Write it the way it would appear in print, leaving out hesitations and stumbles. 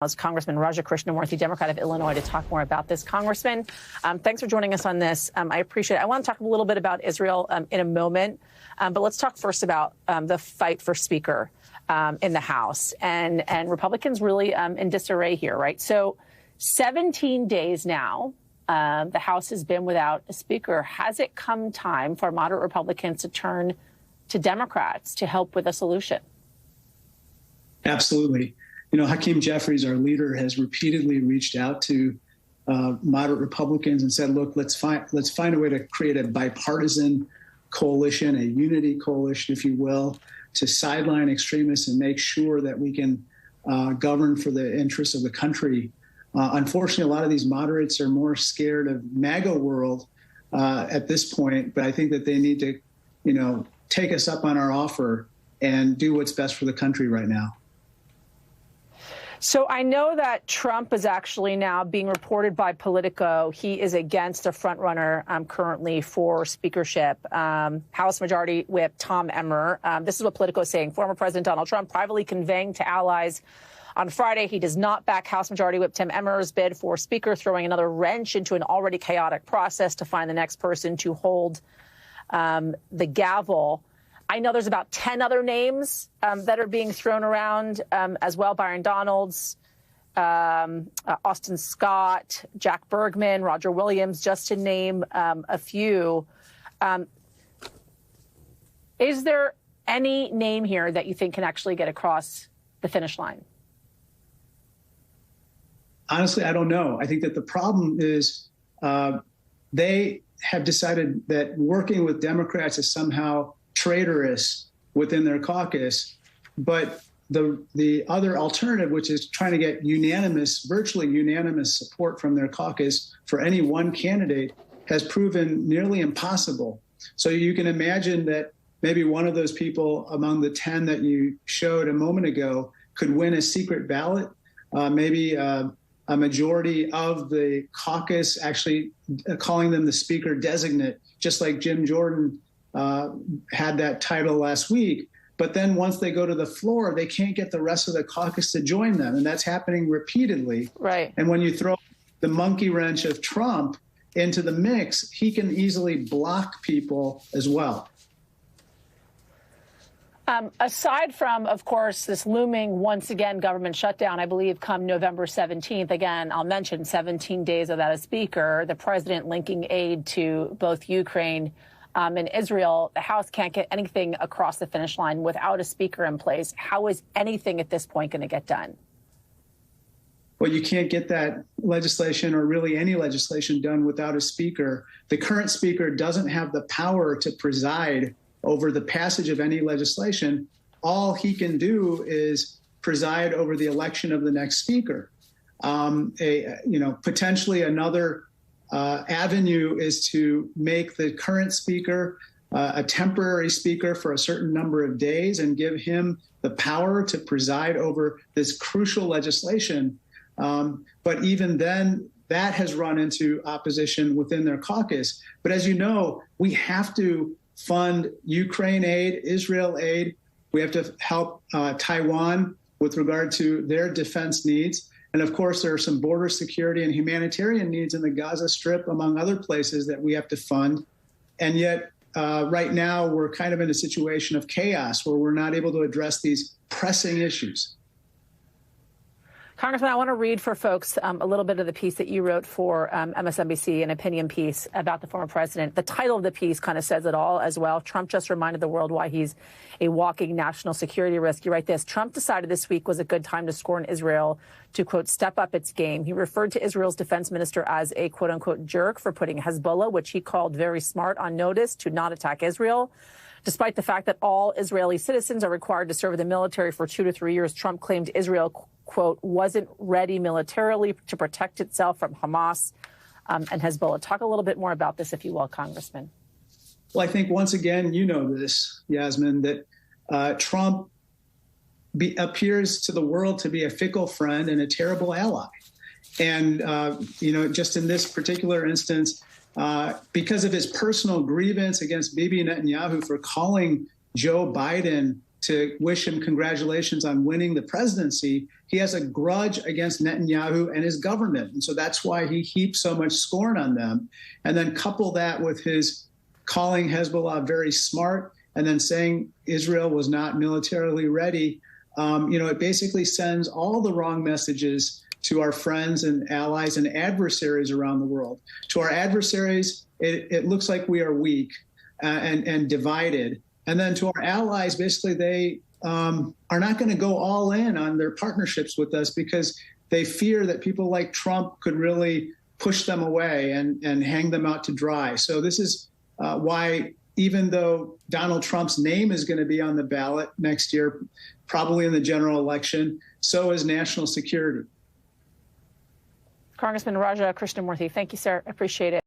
Congressman Raja Krishnamurthy, Democrat of Illinois, to talk more about this. Congressman, thanks for joining us on this. I appreciate it. I want to talk a little bit about Israel in a moment, but let's talk first about the fight for Speaker in the House. And Republicans really in disarray here, right? So 17 days now, the House has been without a Speaker. Has it come time for moderate Republicans to turn to Democrats to help with a solution? Absolutely. You know, Hakeem Jeffries, our leader, has repeatedly reached out to moderate Republicans and said, look, let's find a way to create a bipartisan coalition, a unity coalition, if you will, to sideline extremists and make sure that we can govern for the interests of the country. Unfortunately, a lot of these moderates are more scared of MAGA world at this point, but I think that they need to, you know, take us up on our offer and do what's best for the country right now. So I know that Trump is actually now being reported by Politico. He is against a frontrunner currently for speakership, House Majority Whip Tom Emmer. This is what Politico is saying. Former President Donald Trump privately conveying to allies on Friday he does not back House Majority Whip Tim Emmer's bid for Speaker, throwing another wrench into an already chaotic process to find the next person to hold the gavel. I know there's about 10 other names that are being thrown around as well. Byron Donalds, Austin Scott, Jack Bergman, Roger Williams, just to name a few. Is there any name here that you think can actually get across the finish line? Honestly, I don't know. I think that the problem is they have decided that working with Democrats is somehow traitorous within their caucus, but the other alternative, which is trying to get virtually unanimous support from their caucus for any one candidate, has proven nearly impossible. So you can imagine that maybe one of those people among the 10 that you showed a moment ago could win a secret ballot, maybe a majority of the caucus actually calling them the speaker designate, just like Jim Jordan had that title last week. But then once they go to the floor, they can't get the rest of the caucus to join them. And that's happening repeatedly. Right. And when you throw the monkey wrench of Trump into the mix, he can easily block people as well. Aside from, of course, this looming, once again, government shutdown, I believe, come November 17th, again, I'll mention 17 days without a speaker, the president linking aid to both Ukraine and Israel, the House can't get anything across the finish line without a speaker in place. How is anything at this point going to get done? Well, you can't get that legislation or really any legislation done without a speaker. The current speaker doesn't have the power to preside over the passage of any legislation. All he can do is preside over the election of the next speaker. Potentially another avenue is to make the current speaker a temporary speaker for a certain number of days and give him the power to preside over this crucial legislation. But even then, that has run into opposition within their caucus. But as you know, we have to fund Ukraine aid, Israel aid. We have to help Taiwan with regard to their defense needs. And of course, there are some border security and humanitarian needs in the Gaza Strip, among other places that we have to fund. And yet, right now, we're kind of in a situation of chaos where we're not able to address these pressing issues. Congressman, I want to read for folks a little bit of the piece that you wrote for MSNBC, an opinion piece about the former president. The title of the piece kind of says it all as well. Trump just reminded the world why he's a walking national security risk. You write this: Trump decided this week was a good time to scorn Israel to, quote, step up its game. He referred to Israel's defense minister as a, quote unquote, jerk for putting Hezbollah, which he called very smart, on notice to not attack Israel. Despite the fact that all Israeli citizens are required to serve in the military for 2 to 3 years, Trump claimed Israel, quote, wasn't ready militarily to protect itself from Hamas and Hezbollah. Talk a little bit more about this, if you will, Congressman. Well, I think once again, you know this, Yasmin, that Trump appears to the world to be a fickle friend and a terrible ally. And, just in this particular instance, because of his personal grievance against Bibi Netanyahu for calling Joe Biden to wish him congratulations on winning the presidency, he has a grudge against Netanyahu and his government. And so that's why he heaps so much scorn on them. And then couple that with his calling Hezbollah very smart and then saying Israel was not militarily ready. It basically sends all the wrong messages to our friends and allies and adversaries around the world. To our adversaries, it looks like we are weak and divided. And then to our allies, basically, they are not going to go all in on their partnerships with us because they fear that people like Trump could really push them away and hang them out to dry. So this is why, even though Donald Trump's name is going to be on the ballot next year, probably in the general election, so is national security. Congressman Raja Krishnamurthy, thank you, sir. Appreciate it.